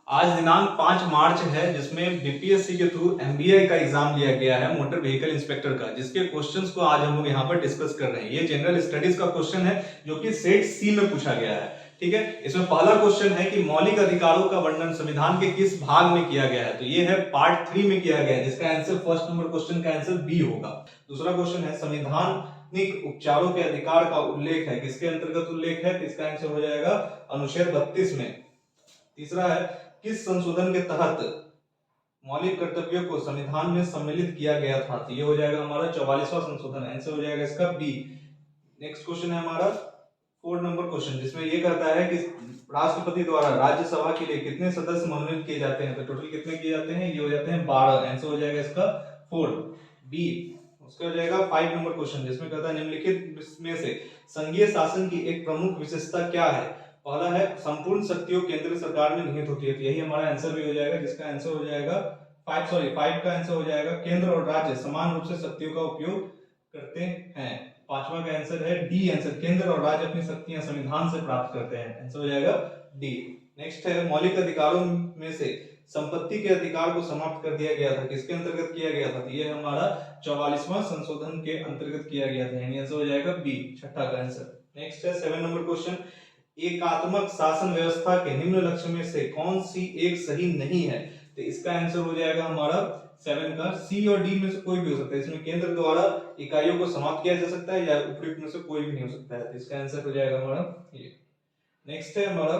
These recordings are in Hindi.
आज दिनांक 5 मार्च है जिसमें बीपीएससी के थ्रू एमबीए का एग्जाम लिया गया है मोटर व्हीकल इंस्पेक्टर का, जिसके क्वेश्चंस को आज हम लोग यहाँ पर डिस्कस कर रहे हैं। ये जनरल स्टडीज का क्वेश्चन है जो कि सेट सी में पूछा गया है। ठीक है, इसमें पहला क्वेश्चन है कि मौलिक अधिकारों का वर्णन संविधान के किस भाग में किया गया है, तो ये है पार्ट 3 में किया गया है, जिसका आंसर फर्स्ट नंबर क्वेश्चन का आंसर बी होगा। दूसरा क्वेश्चन है संवैधानिक उपचारों के अधिकार का उल्लेख है, किसके अंतर्गत उल्लेख है, तो इसका आंसर हो जाएगा अनुच्छेद 32 में। तीसरा है किस संशोधन के तहत मौलिक कर्तव्यों को संविधान में सम्मिलित किया गया था, तो ये हो जाएगा हमारा 44वां संशोधन, आंसर हो जाएगा इसका बी। नेक्स्ट क्वेश्चन है हमारा 4 नंबर क्वेश्चन, जिसमें ये कहता है कि राष्ट्रपति द्वारा राज्यसभा के लिए कितने सदस्य मनोनीत किए जाते हैं, तो टोटल कितने किए जाते हैं, ये हो जाते हैं 12, आंसर हो जाएगा इसका 4 बी। उसका हो जाएगा 5 नंबर क्वेश्चन, जिसमें कहता है निम्नलिखित में से संघीय शासन की एक प्रमुख विशेषता क्या है। पहला है संपूर्ण शक्तियों केंद्र सरकार में निहित होती है, तो यही हमारा आंसर भी हो जाएगा, जिसका आंसर हो जाएगा 5 का आंसर हो जाएगा केंद्र और राज्य समान रूप से शक्तियों का उपयोग करते हैं। पांचवा का आंसर है डी आंसर, केंद्र और राज्य अपनी शक्तियां संविधान से प्राप्त करते हैं, आंसर हो जाएगा डी। नेक्स्ट है मौलिक अधिकारों में से संपत्ति के अधिकार को समाप्त कर दिया गया था, किसके अंतर्गत किया गया था, तो ये हमारा 44वां संशोधन के अंतर्गत किया गया था, यानी आंसर हो जाएगा बी, छठा का आंसर। नेक्स्ट है 7 नंबर क्वेश्चन, एकात्मक शासन व्यवस्था के निम्न लक्ष्य में से कौन सी एक सही नहीं है, तो इसका आंसर हो जाएगा हमारा 7 का सी और डी में से कोई भी हो सकता है। इसमें केंद्र द्वारा इकाइयों को समाप्त किया जा सकता है या उपयुक्त में से कोई भी नहीं हो सकता है, तो इसका आंसर हो जाएगा हमारा ये। नेक्स्ट है हमारा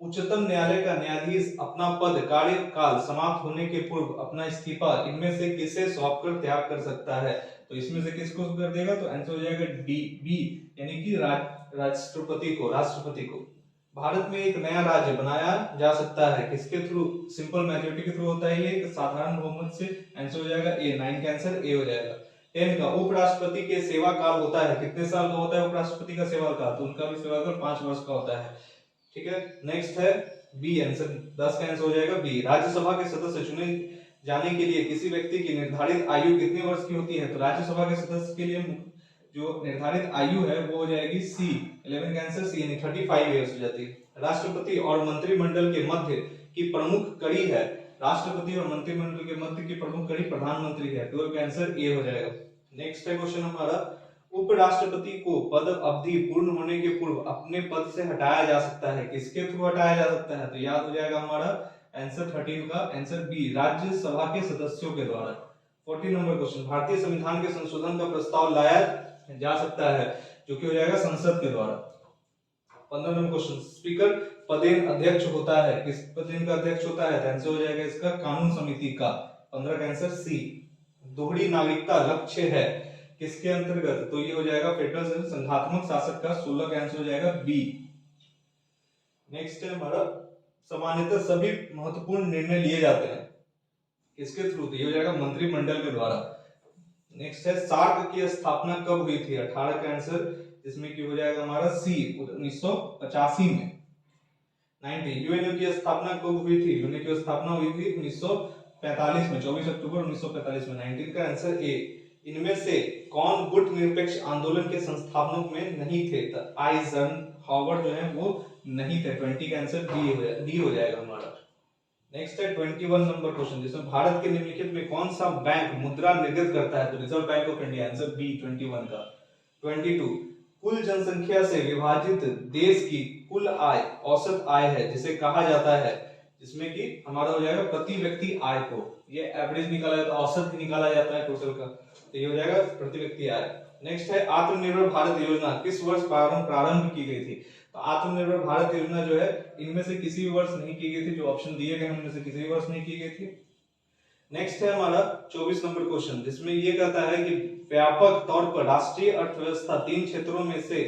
उच्चतम न्यायालय का न्यायाधीश अपना पद कार्यकाल समाप्त होने के पूर्व अपना इस्तीफा इनमें से किसे सौंपकर त्याग कर सकता है, तो इसमें से किसको कर देगा, तो आंसर हो जाएगा डी बी, यानी कि राष्ट्रपति को। भारत में एक नया राज्य बनाया जा सकता है किसके थ्रू, सिंपल मेजोरिटी के थ्रू होता है ये, साधारण बहुमत से, आंसर हो जाएगा ए, 9 का आंसर ए हो जाएगा। 10 का उपराष्ट्रपति के सेवा काल होता है, कितने साल का होता है उपराष्ट्रपति का सेवा काल, तो उनका भी सेवा काल 5 वर्ष का होता है। ठीक है, नेक्स्ट है बी आंसर, 10 का आंसर हो जाएगा बी। राज्यसभा के सदस्य चुने जाने के लिए किसी व्यक्ति की निर्धारित आयु कितने वर्ष की होती है, तो राज्यसभा के सदस्य के लिए जो निर्धारित आयु है वो हो जाएगी सी, 11 का आंसर सी, यानी 35 इयर्स हो जाती है। राष्ट्रपति और मंत्रिमंडल के मध्य की प्रमुख कड़ी है, राष्ट्रपति और मंत्रिमंडल के मध्य की प्रमुख कड़ी प्रधानमंत्री है, 12 का आंसर ए हो जाएगा। नेक्स्ट है क्वेश्चन हमारा, उपराष्ट्रपति को पद अवधि पूर्ण होने के पूर्व अपने पद से हटाया जा सकता है, किसके थ्रू हटाया जा सकता है, तो याद हो जाएगा हमारा आंसर 13 का आंसर बी, राज्यसभा के सदस्यों के द्वारा। 14 नंबर क्वेश्चन, भारतीय संविधान के संशोधन का प्रस्ताव लाया जा सकता है, जो कि हो जाएगा संसद के द्वारा। 15 नंबर क्वेश्चन, स्पीकर पदेन अध्यक्ष होता है, किस पदेन का अध्यक्ष होता है, तो आंसर हो जाएगा इसका कानून समिति का, 15 का आंसर सी। दोहरी नागरिकता लक्ष्य है किसके अंतर्गत, तो ये हो जाएगा फेडरल संघात्मक शासक का, 16 का आंसर हो जाएगा बी। नेक्स्ट है हमारा सामान्यतः सभी महत्वपूर्ण निर्णय लिए जाते हैं किसके थ्रू, तो ये हो जाएगा मंत्रिमंडल के द्वारा। नेक्स्ट है सार्क की स्थापना कब हुई थी, 18 का आंसर, जिसमें की हो जाएगा हमारा सी, 1985 में। 90 यूएनओ की स्थापना कब हुई थी, यूएनओ की स्थापना हुई थी 1945 में, 24 अक्टूबर 1945 में, 19 का आंसर ए। इनमें से कौन गुट निरपेक्ष आंदोलन के संस्थापकों में नहीं थे, तो आइजनहावर जो है वो नहीं थे, 20 का आंसर डी हो जाएगा हमारा। नेक्स्ट है 21 नंबर क्वेश्चन, जिसमें भारत के निम्नलिखित में कौन सा बैंक मुद्रा निर्गत करता है, तो Reserve Bank of India, answer B 21 का। 22 कुल जनसंख्या से विभाजित देश की कुल आय औसत आय है जिसे कहा जाता है, जिसमें कि हमारा हो जाएगा प्रति व्यक्ति आय को, ये एवरेज निकाला जाता है, औसत निकाला जाता है टोटल का, तो ये हो जाएगा प्रति व्यक्ति आय। नेक्स्ट है आत्मनिर्भर भारत योजना किस वर्ष प्रारंभ की गई थी, तो आत्मनिर्भर भारत योजना जो है इनमें से किसी भी वर्ष नहीं की गई थी, जो ऑप्शन दिए गए उनमें से किसी भी वर्ष नहीं की गई थी। नेक्स्ट है हमारा 24 नंबर क्वेश्चन, जिसमें ये कहता है कि व्यापक तौर पर राष्ट्रीय अर्थव्यवस्था 3 क्षेत्रों में से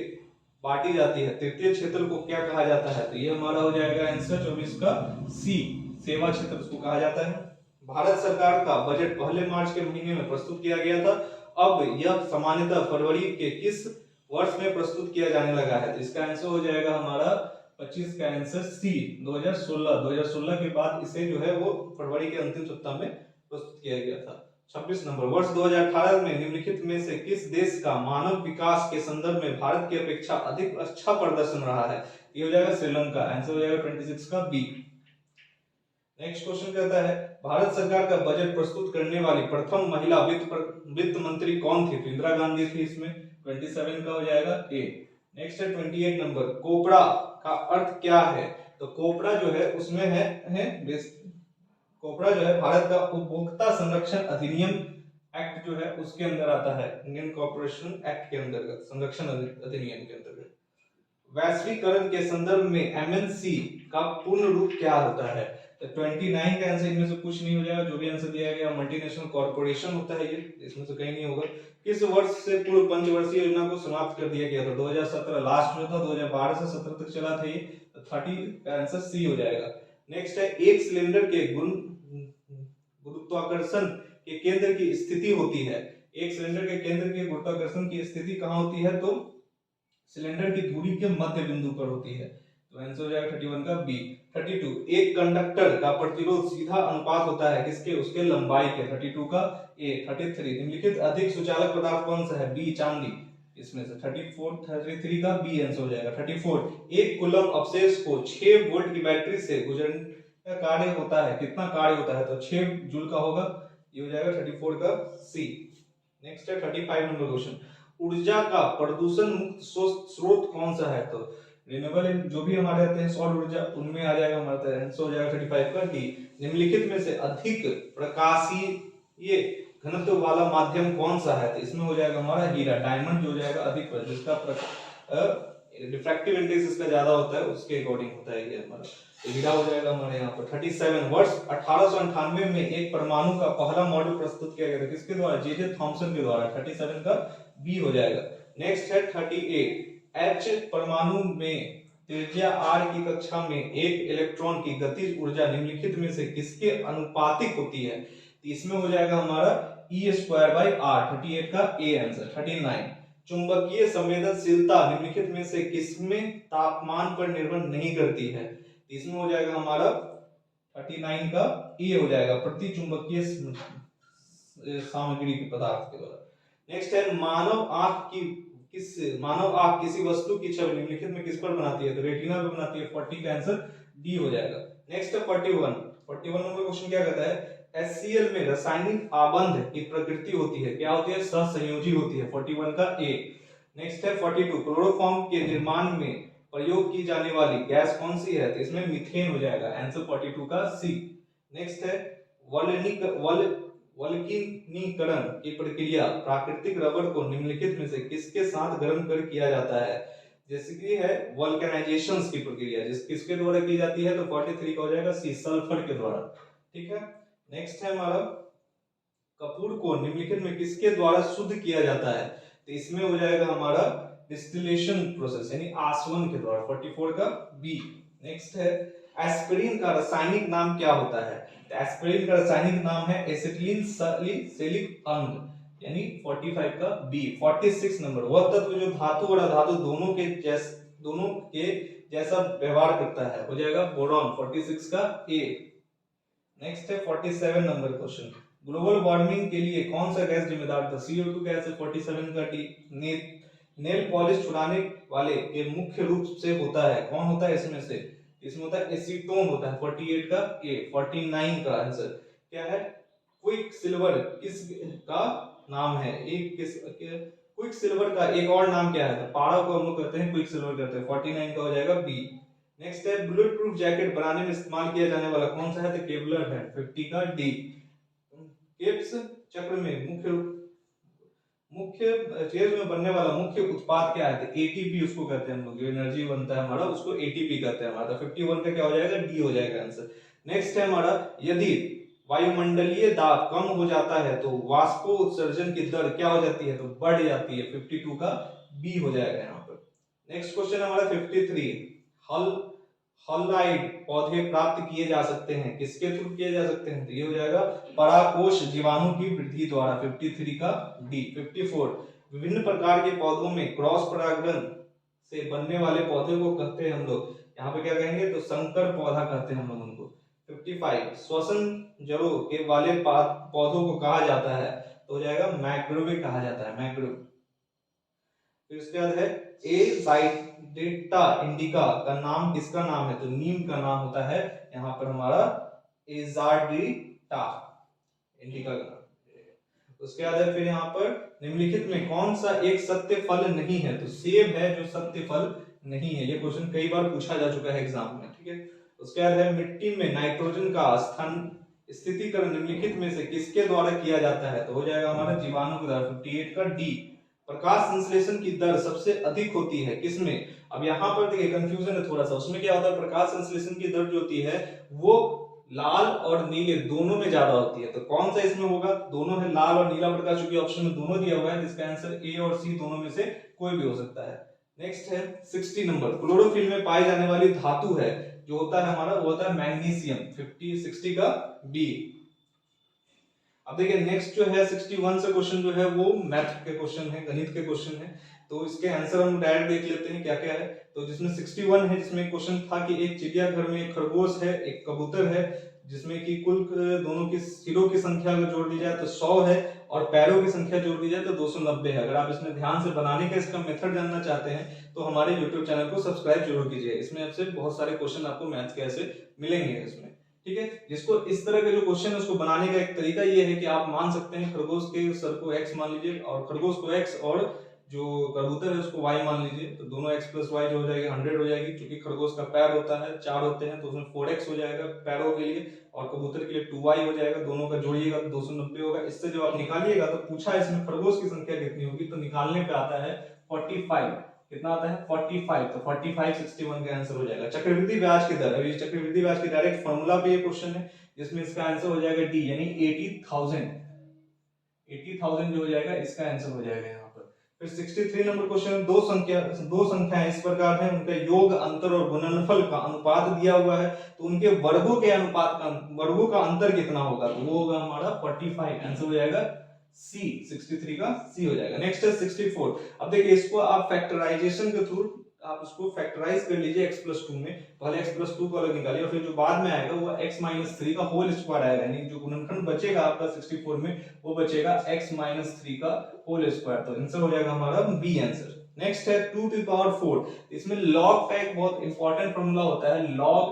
बांटी जाती है, तृतीय क्षेत्र को क्या कहा जाता है, तो ये हमारा हो जाएगा आंसर 24 का सी, सेवा क्षेत्र उसको कहा जाता है। भारत सरकार का बजट पहले मार्च के महीने में प्रस्तुत किया गया था, अब यह सामान्यतः फरवरी के किस वर्ष में प्रस्तुत किया जाने लगा है, तो इसका आंसर हो जाएगा हमारा 25 का आंसर सी, 2016 के बाद इसे जो है वो फरवरी के अंतिम सप्ताह में प्रस्तुत किया गया था। 26 नंबर, वर्ष 2018 में निम्नलिखित में से किस देश का मानव विकास के संदर्भ में भारत की अपेक्षा अधिक अच्छा प्रदर्शन रहा है, ये हो जाएगा श्रीलंका, आंसर हो जाएगा 26 का बी। नेक्स्ट क्वेश्चन कहता है भारत सरकार का बजट प्रस्तुत करने वाली प्रथम महिला वित्त मंत्री कौन थी? तो इंदिरा गांधी थी। इसमें 27 का हो जाएगा ए। नेक्स्ट है 28 नंबर, कोपरा का अर्थ क्या है? तो कोपरा जो है उसमें है कोपरा जो है भारत का उपभोक्ता संरक्षण अधिनियम एक्ट जो है उसके अंदर आता है, इंडियन कॉर्पोरेशन एक्ट के अंतर्गत, संरक्षण अधिनियम के अंतर्गत। वैश्वीकरण के संदर्भ में एमएनसी का पूर्ण रूप क्या होता है? तो 29 का आंसर इनमें से कुछ नहीं हो जाएगा, जो भी आंसर दिया गया मल्टीनेशनल कॉर्पोरेशन होता है, ये इसमें से कहीं नहीं होगा। किस वर्ष से पूर्व पंचवर्षीय योजना को समाप्त कर दिया गया था? 2017 लास्ट जो था, 2012 से 17 तक चला था ये, तो 30 का आंसर सी हो जाएगा। नेक्स्ट है एक सिलेंडर के गुरुत्वाकर्षण के केंद्र की स्थिति होती है, एक सिलेंडर के केंद्र के गुरुत्वाकर्षण की स्थिति कहां होती है? तो सिलेंडर की धुरी के मध्य बिंदु पर होती है, तो आंसर हो जाएगा 31 का बी। 32 एक कंडक्टर का प्रतिरोध सीधा अनुपात होता है किसके? उसके लंबाई के, 32 का ए। 33 निम्नलिखित अधिक सुचालक पदार्थ कौन सा है? बी चांदी। इसमें से 33 का बी आंसर हो जाएगा। 34 एक कूलम अवशेष को 6 वोल्ट की बैटरी से गुजरने का कार्य होता है, कितना कार्य होता है? तो 6 जूल का होगा, ये हो जाएगा 34 का सी। नेक्स्ट है 35 नंबर क्वेश्चन, ऊर्जा का प्रदूषण मुक्त स्रोत कौन सा है? तो रिन्यूएबल जो भी हमारे आते हैं सौर ऊर्जा, उनमें आ जाएगा हमारा आंसर हो जाएगा 35 का डी। निम्नलिखित में से अधिक प्रकाशीय घनत्व वाला माध्यम कौन सा है? तो इसमें हो जाएगा हमारा हीरा, डायमंड जो हो जाएगा अधिक, जिसका रिफ्रैक्टिव इंडेक्स इसका ज्यादा होता है, उसके अकॉर्डिंग होता है ये हमारा, तो हीरा हो जाएगा हमारे यहाँ पर। 37 वर्ष 1898 में एक परमाणु का पहला मॉडल प्रस्तुत किया गया था, किसके द्वारा? जे थॉमसन के द्वारा। 37 का बी हो जाएगा। नेक्स्ट है 38 एच परमाणु में त्रिज्या r की कक्षा में एक इलेक्ट्रॉन की गतिज ऊर्जा निम्नलिखित में से किसके अनुपातिक होती है? तो इसमें हो जाएगा हमारा E²/r। 38 का ए आंसर। 39 चुंबकीय संवेदनशीलता निम्नलिखित में से किसमें तापमान पर निर्भर नहीं करती है? इसमें हो जाएगा हमारा 39 का ए हो जाएगा, प्रति चुंबकीय सामग्री के पदार्थ के द्वारा। नेक्स्ट है मानव आंख किसी वस्तु की छवि निम्नलिखित में किस पर बनाती है? तो रेटिना पर बनाती है। 40 का आंसर डी हो जाएगा। नेक्स्ट है 41 नंबर क्वेश्चन क्या कहता है? HCl में रासायनिक आबंध की प्रकृति होती है, क्या होती है? सहसंयोजी होती है। 41 का ए। नेक्स्ट है 42 क्लोरोफॉर्म के निर्माण में प्रयोग की जाने वाली गैस कौन सी है? तो इसमें मीथेन हो जाएगा, आंसर 42 का सी। नेक्स्ट है वल्कनीकरण की प्रक्रिया प्राकृतिक रबर को निम्नलिखित में से किसके साथ गर्म कर किया जाता है? जैसे कि है वल्कनाइजेशन की प्रक्रिया, किसके द्वारा की जाती है? तो 43 का हो जाएगा सी, सल्फर के द्वारा। ठीक है। नेक्स्ट है हमारा कपूर को निम्नलिखित में किसके द्वारा शुद्ध किया जाता है? तो इसमें हो जाएगा हमारा डिस्टिलेशन प्रोसेस यानी आसवन के द्वारा। 44 का बी। नेक्स्ट है एस्पिरिन का रासायनिक नाम क्या होता है? तो एस्पिरिन का रासायनिक नाम है एसिटिलीन सैलिसिलिक अम्ल यानी 45 का बी। 46 नंबर, वह तत्व जो धातु और अधातु दोनों के जैसा व्यवहार करता है, हो जाएगा बोरॉन। 46 का ए। नेक्स्ट है 47 नंबर क्वेश्चन, ग्लोबल वार्मिंग के लिए कौन सा गैस जिम्मेदार था? CO2 गैस है। 47 का डी। नेल पॉलिश छुड़ाने वाले के मुख्य रूप से होता है, कौन होता है इसमें से? इसमें होता है एसीटोन होता है। 48 का ए। 49 का आंसर क्या है? क्विक सिल्वर किस का नाम है? क्विक सिल्वर का एक और नाम क्या है? तो पारा को हम लोग कहते हैं क्विक सिल्वर कहते हैं। 49 का हो जाएगा बी। नेक्स्ट है बुलेट प्रूफ जैकेट बनाने में इस्तेमाल किया जाने वाला कौन सा है? तो केवलर है। 50 का डी। केप्स चक्र में मुख्य चेयर में बनने वाला मुख्य उत्पाद क्या है? तो एटीपी उसको कहते हैं हम लोग, जो एनर्जी बनता है हमारा उसको एटीपी कहते हैं हमारा। 51 का क्या हो जाएगा? डी हो जाएगा आंसर। नेक्स्ट है हमारा यदि वायुमंडलीय दाब कम हो जाता है तो वाष्पोत्सर्जन की दर क्या हो जाती है? तो बढ़ जाती है। 52 का बी हो जाएगा यहाँ पर। नेक्स्ट क्वेश्चन हमारा 53 हॉलाइड पौधे प्राप्त किए जा सकते हैं, किसके थ्रू किए जा सकते हैं? तो ये हो जाएगा परागकोश जीवाणु की वृद्धि द्वारा। 53 का डी। 54 विभिन्न प्रकार के पौधों में क्रॉस परागण से बनने वाले पौधे को कहते हैं हम लोग, यहाँ पे क्या कहेंगे? तो संकर पौधा कहते हैं हम लोग उनको। 55 श्वसन जड़ों के वाले पौधों को कहा जाता है? तो हो जाएगा मैक्रोवे कहा जाता है, मैक्रो। फिर उसके बाद है डेटा इंडिका का नाम किसका नाम है? तो नीम का नाम होता है यहाँ पर हमारा एजार्डिटा, इंडिका का। उसके बाद है फिर यहाँ पर निम्नलिखित में कौन सा एक सत्य फल नहीं है? तो सेब है जो सत्य फल नहीं है। ये क्वेश्चन कई बार पूछा जा चुका है एग्जाम में, ठीक है। उसके बाद है मिट्टी में नाइट्रोजन का स्थान स्थितिकरण निम्नलिखित में से किसके द्वारा किया जाता है? तो हो जाएगा हमारा जीवाणु के द्वारा, 58 का डी। प्रकाश संश्लेषण की दर सबसे अधिक होती है किसमें? अब यहाँ पर देखिए कंफ्यूजन है थोड़ा सा, उसमें क्या होता है, प्रकाश संश्लेषण की दर जो होती है वो लाल और नीले दोनों में ज्यादा होती है। तो कौन सा इसमें होगा? दोनों है, लाल और नीला प्रकाश, क्योंकि ऑप्शन में दोनों दिया हुआ है, इसका आंसर ए और सी दोनों में से कोई भी हो सकता है। नेक्स्ट है 60 नंबर, क्लोरोफिल में पाई जाने वाली धातु है जो होता है हमारा, वो होता है मैग्नीशियम, 60 का बी। अब देखिए नेक्स्ट जो है 61 से क्वेश्चन जो है वो मैथ के क्वेश्चन है, गणित के क्वेश्चन है। तो इसके आंसर हम डायरेक्ट देख लेते हैं क्या क्या है। तो जिसमें 61 है, जिसमें क्वेश्चन था कि एक चिड़ियाघर में एक खरगोश है, एक कबूतर है, जिसमें कि कुल दोनों की सिरों की संख्या अगर जोड़ दी जाए तो 100 है, और पैरों की संख्या जोड़ दी जाए तो 290 है। अगर आप इसमें ध्यान से बनाने का इसका मेथड जानना चाहते हैं तो हमारे यूट्यूब चैनल को सब्सक्राइब जरूर कीजिए। इसमें आपसे बहुत सारे क्वेश्चन आपको मैथ के ऐसे मिलेंगे इसमें, ठीक है। जिसको इस तरह के जो क्वेश्चन है उसको बनाने का एक तरीका ये है कि आप मान सकते हैं खरगोश के सर को x मान लीजिए, और खरगोश को x, और जो कबूतर है उसको y मान लीजिए, तो दोनों x प्लस वाई जो हो जाएगी 100 हो जाएगी। क्योंकि खरगोश का पैर होता है 4 होते हैं तो उसमें 4x हो जाएगा पैरों के लिए, और कबूतर के लिए 2y हो जाएगा। दोनों का जोड़िएगा तो 290 होगा। इससे जो आप निकालिएगा तो पूछा इसमें खरगोश की संख्या कितनी होगी, तो निकालने पे आता है 45। कितना आता है? 45। तो 45 61 का आंसर हो जाएगा। चक्रवृद्धि ब्याज की दर, अभी चक्रवृद्धि ब्याज की डायरेक्ट फॉर्मूला पे ये क्वेश्चन है, जिसमें इसका आंसर हो जाएगा डी, यानी 80,000 जो हो जाएगा इसका आंसर हो जाएगा यहाँ पर। फिर 63 नंबर क्वेश्चन, दो संख्याएं इस प्रकार हैं, उनका योग, अंतर और गुणनफल का अनुपात दिया हुआ है, तो उनके वर्गों के अनुपात का, वर्गों का अंतर कितना होगा? तो वो होगा हमारा 45, आंसर हो जाएगा सी, 63 का सी हो जाएगा। नेक्स्ट है 64। अब देखिए इसको आप फैक्टराइजेशन के थ्रू आप उसको फैक्टराइज कर लीजिए x प्लस 2 में। पहले x प्लस 2 को अलग निकालिए, और फिर जो बाद में आएगा वो x माइनस 3 का होल स्क्वायर आएगा, यानी जो गुणनखंड बचेगा आपका 64 में वो बचेगा x माइनस 3 का होल स्क्वायर। तो आंसर हो जाएगा हमारा बी आंसर। नेक्स्ट है 2 टू पावर 4। इसमें log का एक बहुत इंपॉर्टेंट फॉर्मूला होता है, log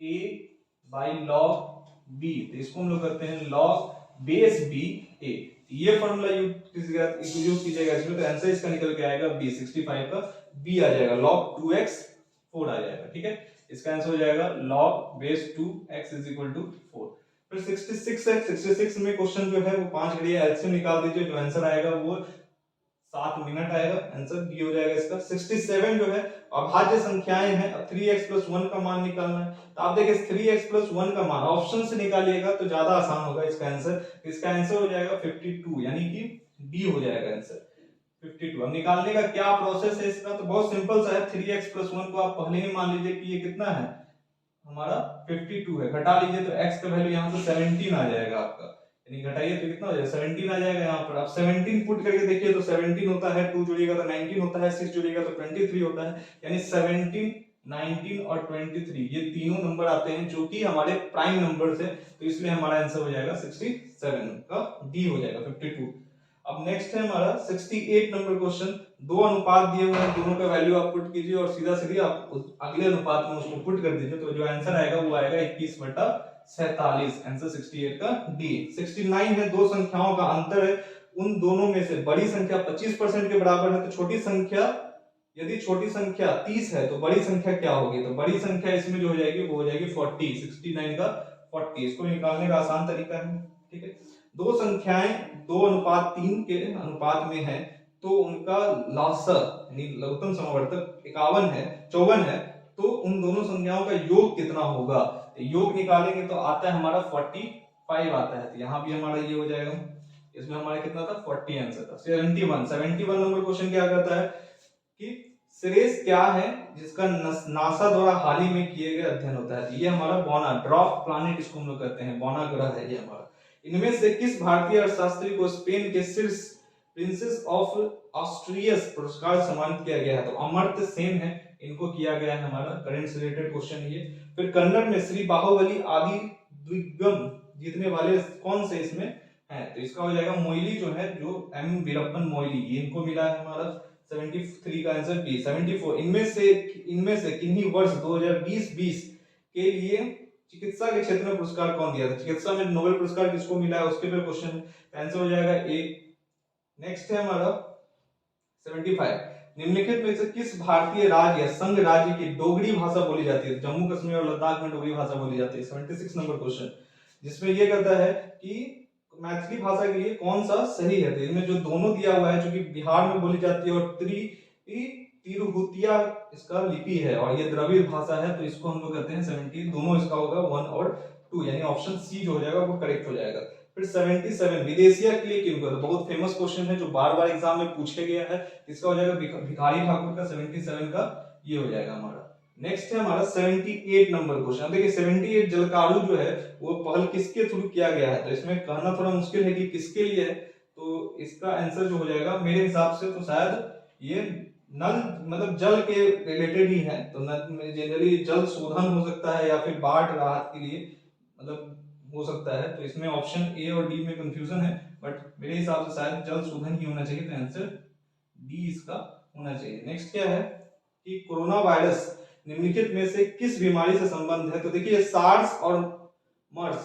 a by log b। तो इसको हम लोग करते हैं log बेस b a। ये फॉर्मूला यूज कीजिएगा इसमें, तो आंसर इसका निकल के आएगा b, 65 का b आ जाएगा, log 2x 4 आ जाएगा, ठीक है। इसका आंसर हो जाएगा log base 2x is equal to 4। फिर 66 है, 66 में क्वेश्चन जो है वो 5 घड़िया एलसीएम निकाल दीजिए, जो आंसर आएगा वो 7 मिनट आएगा, आंसर बी हो जाएगा इसका। 67 जो है अभाज्य संख्याएं हैं, अब 3x प्लस 1 का मान निकालना है। तो आप देखिए 3x प्लस 1 का मान ऑप्शन से निकालिएगा तो ज्यादा आसान होगा इसका आंसर। इसका आंसर हो जाएगा 52, यानी कि डी हो जाएगा आंसर 52। अब निकालने का क्या प्रोसेस है इसका? तो बहुत सिंपल सा है, 3x प्लस 1 को आप पहले ही मान लीजिए कि ये कितना है हमारा 52 है, घटा लीजिए तो x का वैल्यू यहाँ से 17 आ जाएगा आपका, यानी घटाइए तो कितना हो जाएगा 17 आ जाएगा यहाँ पर। आप 17 पुट करके देखिए तो 17 होता है, 2 जोड़िएगा तो 19 होता है, 6 जोड़िएगा तो 23 होता है, यानी 17, 19 और 23 ये तीनों नंबर आते हैं जो कि हमारे प्राइम नंबर्स है। तो इसलिए हमारा आंसर हो जाएगा 67 का डी हो जाएगा 52। अब नेक्स्ट है हमारा 68 नंबर क्वेश्चन। दो अनुपात दिए हुए हैं, दोनों का वैल्यू आप पुट कीजिए और सीधा सीधी आप अगले अनुपात में उसको पुट कर दीजिए, तो जो आंसर आएगा वो आएगा 21/47, आंसर 68 का डी। 69 है, दो संख्याओं का अंतर है, उन दोनों में से बड़ी संख्या 25% के बराबर है, तो छोटी संख्या, यदि छोटी संख्या 30 है तो बड़ी संख्या क्या होगी? तो बड़ी संख्या इसमें जो हो जाएगी वो हो जाएगी 40, 69 का 40। इसको निकालने का आसान तरीका है, ठीक है। दो संख्याएं 2:3 के अनुपात में है, तो उनका लासा यानी लघुत्तम समावर्तक 51 है, 54 है, तो उन दोनों संख्याओं का योग कितना होगा? योग निकालेंगे तो आता है हमारा 45 आता है, तो यहाँ भी हमारा ये हो जाएगा, इसमें हमारा कितना था 40 आंसर था। 71 नंबर क्वेश्चन क्या करता है कि सिरेस क्या है जिसका नासा द्वारा हाल ही में किए गए अध्ययन होता है? ये हमारा बोना ड्वार्फ प्लैनेट इसको हम लोग कहते हैं, बोना ग्रह है ये हमारा। इनमें से किस भारतीय अर्थशास्त्री को स्पेन के शीर्ष प्रिंसेस ऑफ ऑस्ट्रियस पुरस्कार सम्मानित किया गया है? तो अमर्त्य सेन है, इनको किया गया है हमारा। करंट से रिलेटेड क्वेश्चन ये। फिर कन्नड़ में श्री बाहुबली आदि द्विगम जीतने वाले कौन से इसमें है? तो इसका हो जाएगा मोइली जो है, जो एम वीरप्पन मोइली, इनको मिला है हमारा। 73 का आंसर बी। 74 इनमें से किन्हीं वर्ष 2020 के लिए चिकित्सा के क्षेत्र में पुरस्कार कौन दिया था? चिकित्सा में नोबेल पुरस्कार किसको मिला है उसके पे क्वेश्चन है। आंसर हो जाएगा ए। नेक्स्ट है हमारा 75, निम्नलिखित में से किस भारतीय राज्य या संघ राज्य की डोगरी भाषा बोली जाती है? जम्मू कश्मीर और लद्दाख में डोगरी भाषा बोली जाती है। 76 नंबर क्वेश्चन, जिसमें ये कहता है कि मैथिली भाषा के लिए कौन सा सही है? तो इनमें जो दोनों दिया हुआ है, जो कि बिहार में बोली जाती है और तिरहुतिया इसका लिपि है और ये द्रविड़ भाषा है, तो इसको हम लोग कहते हैं 70। दोनों इसका होगा 1 और 2, यानी ऑप्शन सी जो हो जाएगा वो करेक्ट हो जाएगा। फिर 77, विदेशिया के लिए किनको? तो बहुत फेमस क्वेश्चन है जो बार बार एग्जाम में पूछे गया है, इसका हो जाएगा भिखारी ठाकुर का 77 का ये हो जाएगा हमारा। नेक्स्ट है हमारा 78 नंबर क्वेश्चन। देखिए 78 जलकारू जो है वो पहल किसके थ्रू किया गया है? तो इसमें कहना थोड़ा मुश्किल है कि किसके लिए है, तो इसका आंसर जो हो जाएगा मेरे हिसाब से तो शायद ये नल मतलब जल के रिलेटेड ही है, तो जनरली जल शोधन हो सकता है या फिर बाढ़ राहत के लिए मतलब हो सकता है। तो इसमें ऑप्शन ए और डी में कंफ्यूजन है, बट मेरे हिसाब से शायद जल शोधन ही होना चाहिए, तो आंसर डी इसका होना चाहिए। नेक्स्ट क्या है कि कोरोना वायरस निम्नलिखित में से किस बीमारी से संबंध है? तो देखिए सार्स और मर्स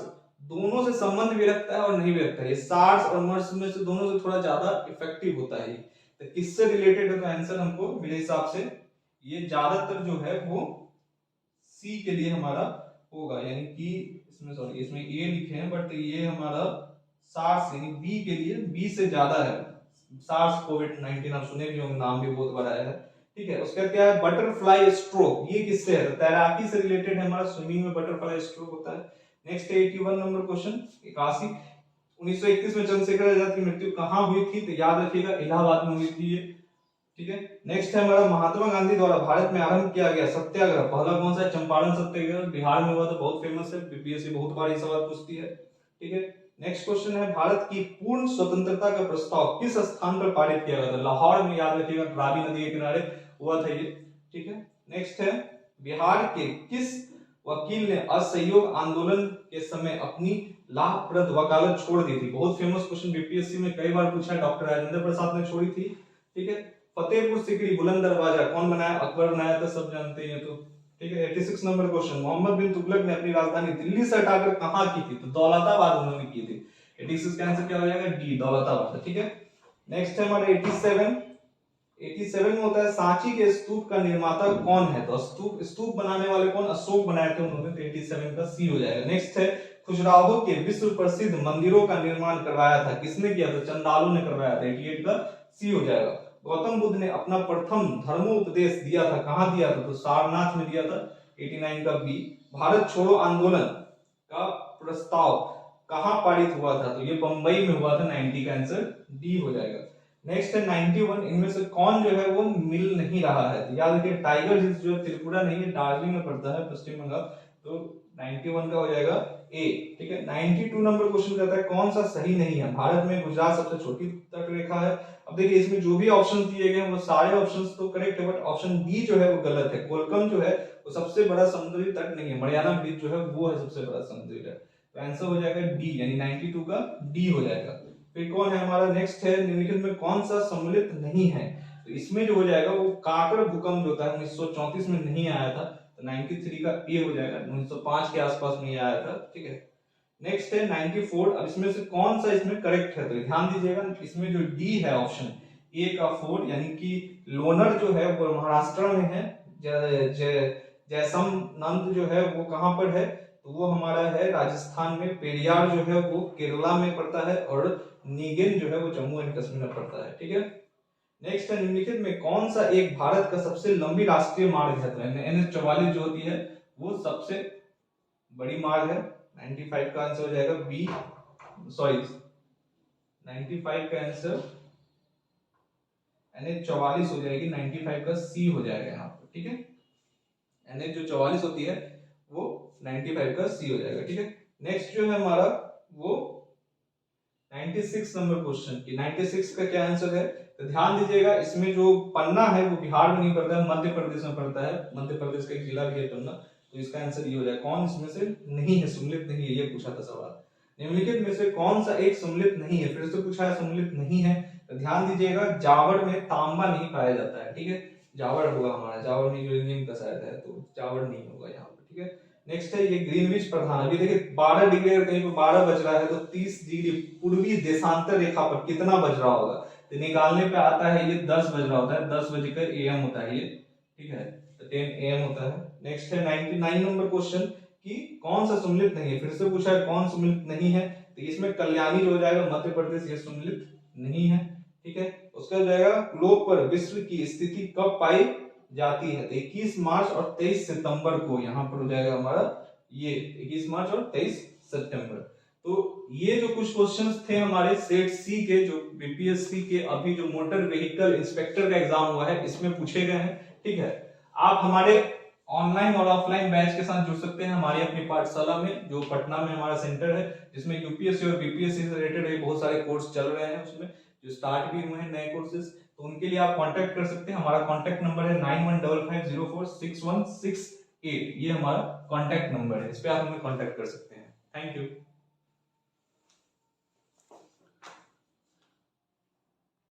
दोनों से संबंध भी रखता है और नहीं भी रखता है। ये सार्स और मर्स में से दोनों से थोड़ा ज्यादा इफेक्टिव होता है। तो किससे रिलेटेड है? तो आंसर हमको मेरे हिसाब से ये ज्यादातर जो है वो सी के लिए हमारा होगा, यानी कि इसमें सॉरी इसमें ए लिखे हैं बट ये हमारा सार्स यानी बी के लिए बी से ज्यादा है। सार्स कोविड-19 आप सुने भी होंगे, नाम भी बहुत बड़ा है। ठीक है, उसका क्या है बटरफ्लाई स्ट्रोक, ये किससे है? तैराकी से रिलेटेड है हमारा, स्विमिंग में बटरफ्लाई स्ट्रोक होता है। नेक्स्ट 81 नंबर क्वेश्चन 81, 1931 में चंद्रशेखर आजाद की मृत्यु कहां हुई थी? तो याद रखिएगा इलाहाबाद में हुई थी ये। ठीक है, नेक्स्ट है हमारा महात्मा गांधी द्वारा भारत में आरंभ किया गया सत्याग्रह पहला कौन सा है? चंपारण सत्याग्रह, बिहार में हुआ था, बहुत फेमस है, बीपीएससी बहुत बार ये सवाल पूछती है। ठीक है, नेक्स्ट क्वेश्चन है भारत की पूर्ण स्वतंत्रता का प्रस्ताव किस स्थान पर पारित किया गया था? लाहौर में, याद रखिएगा रावी नदी के किनारे हुआ था ये। ठीक है, नेक्स्ट है बिहार के किस वकील ने असहयोग आंदोलन के समय अपनी लाभप्रद वकालत छोड़ दी थी? बहुत फेमस क्वेश्चन, बीपीएससी में कई बार पूछा है, डॉक्टर राजेंद्र प्रसाद ने छोड़ी थी। ठीक है, फतेहपुर सीकरी बुलंद दरवाजा कौन बनाया? अकबर बनाया था, सब जानते हैं तो। ठीक है, 86 नंबर क्वेश्चन, मोहम्मद बिन तुगलक ने अपनी राजधानी दिल्ली से हटाकर कहां की थी? तो दौलताबाद उन्होंने की थी। 86 का आंसर क्या हो जाएगा? डी, दौलताबाद। ठीक है, नेक्स्ट है हमारा 87 में होता है सांची के स्तूप का निर्माता कौन है? तो स्तूप बनाने वाले कौन? अशोक बनाए थे उन्होंने, तो 87 का सी हो जाएगा। नेक्स्ट है खजुराहो के विश्व प्रसिद्ध मंदिरों का निर्माण करवाया था किसने किया? तो चंदालों ने करवाया था, 88 का सी हो जाएगा। गौतम बुद्ध ने अपना प्रथम धर्मोपदेश दिया था कहां दिया था? तो सारनाथ में दिया था, 89 का बी। भारत छोड़ो आंदोलन का प्रस्ताव कहां पारित हुआ था? तो ये बंबई में हुआ था, 90 का आंसर डी हो जाएगा। नेक्स्ट है 91, इनमें से कौन जो है वो मिल नहीं रहा है? तो याद रखिए टाइगर हिल्स जो त्रिपुरा नहीं है, दार्जिलिंग में पड़ता है, पश्चिम बंगाल, तो 91 का हो जाएगा ए। ठीक है, 92 नंबर क्वेश्चन कहता है कौन सा सही नहीं है? भारत में गुजरात सबसे छोटी तट रेखा है। अब देखिए इसमें जो भी ऑप्शंस दिए गए हैं वो सारे ऑप्शंस तो करेक्ट है, बट ऑप्शन बी जो है वो गलत है। कोलकम जो है वो सबसे बड़ा समुद्री तट नहीं है, मरियाना ब्रिज जो है वो है सबसे बड़ा समुद्री तट। तो आंसर हो जाएगा डी, यानी 92 का डी हो जाएगा। फिर कौन है हमारा नेक्स्ट है निम्नलिखित में कौन सा सम्मिलित नहीं है? तो इसमें जो हो जाएगा वो काकर भूकंप जो होता है 1934 में नहीं आया था, तो 93 का ए हो जाएगा, 1905 के आसपास में आया था। ठीक है, नेक्स्ट है 94, अब इसमें से कौन सा इसमें करेक्ट है? तो ध्यान दीजिएगा इसमें जो डी है ऑप्शन ए का 4, यानी कि लोनर जो है वो महाराष्ट्र में है, जयसमनंद जो है वो कहां पर है? तो वो हमारा है राजस्थान में, पेरियार जो है वो केरला में पड़ता है और नीगेन जो है वो जम्मू एंड कश्मीर में पड़ता है। ठीक है, नेक्स्ट है निम्नलिखित में कौन सा एक भारत का सबसे लंबी राष्ट्रीय मार्ग है? तो NH-44 जो होती है वो सबसे बड़ी मार्ग है, 95 का आंसर हो जाएगा बी, सॉरी 95 का आंसर NH-44 हो जाएगी, 95 का सी हो जाएगा यहाँ पर। ठीक है, NH जो 44 होती है वो 95 का सी हो जाएगा। ठीक है, नेक्स्ट जो है हमारा वो 96 नंबर क्वेश्चन की 96 का क्या आंसर है? तो ध्यान दीजिएगा इसमें जो पन्ना है वो बिहार में नहीं पड़ता है, मध्य प्रदेश में पड़ता है, मध्य प्रदेश का एक जिला भी है पन्ना, तो इसका आंसर ये हो जाएगा। कौन इसमें से नहीं है, सम्मिलित नहीं है, ये पूछा था सवाल। निम्नलिखित में से कौन सा एक सम्मिलित नहीं है, फिर से पूछा है सम्मिलित नहीं है, तो ध्यान दीजिएगा जावड़ में तांबा नहीं पाया जाता है, ठीक है, जावड़ होगा हमारा, जावड़ में यूरेनियम का शायद है, तो जावड़ नहीं होगा यहाँ पे, ठीक है। नेक्स्ट है ये ग्रीनविच प्रधान, अभी देखिए 12 डिग्री, अगर कहीं पे 12 बज रहा है तो 30 डिग्री पूर्वी देशांतर रेखा पर कितना बज रहा होगा, तो निकालने पे आता है ये 10 बज रहा होता है, 10 बजकर AM होता है ये, ठीक है, तो 10 AM होता है। नेक्स्ट है 99 नंबर क्वेश्चन कि कौन सा सम्मिलित नहीं है, फिर से पूछा है कौन सम्मिलित नहीं है, तो इसमें कल्याणी जो हो जाएगा मध्य प्रदेश, ये सम्मिलित नहीं है, ठीक है। उसका हो जाएगा ग्लोब पर विश्व की स्थिति कब पाई जाती है, तो 21 मार्च और 23 सितंबर को यहाँ पर हो जाएगा हमारा ये 21 मार्च और 23 सितंबर। तो ये जो कुछ क्वेश्चंस थे हमारे सेट सी के, जो बीपीएससी के अभी जो मोटर व्हीकल इंस्पेक्टर का एग्जाम हुआ है इसमें पूछे गए हैं, ठीक है। आप हमारे ऑनलाइन और ऑफलाइन बैच के साथ जुड़ सकते हैं हमारी अपनी पाठशाला में, जो पटना में हमारा सेंटर है, जिसमें यूपीएससी और बीपीएससी से रिलेटेड बहुत सारे कोर्स चल रहे हैं, उसमें जो स्टार्ट भी हुए हैं नए कोर्सेज, तो उनके लिए आप कांटेक्ट कर सकते हैं। हमारा कांटेक्ट नंबर है 9155046168, ये हमारा कांटेक्ट नंबर है, इस पे आप हमें कांटेक्ट कर सकते हैं। Thank you.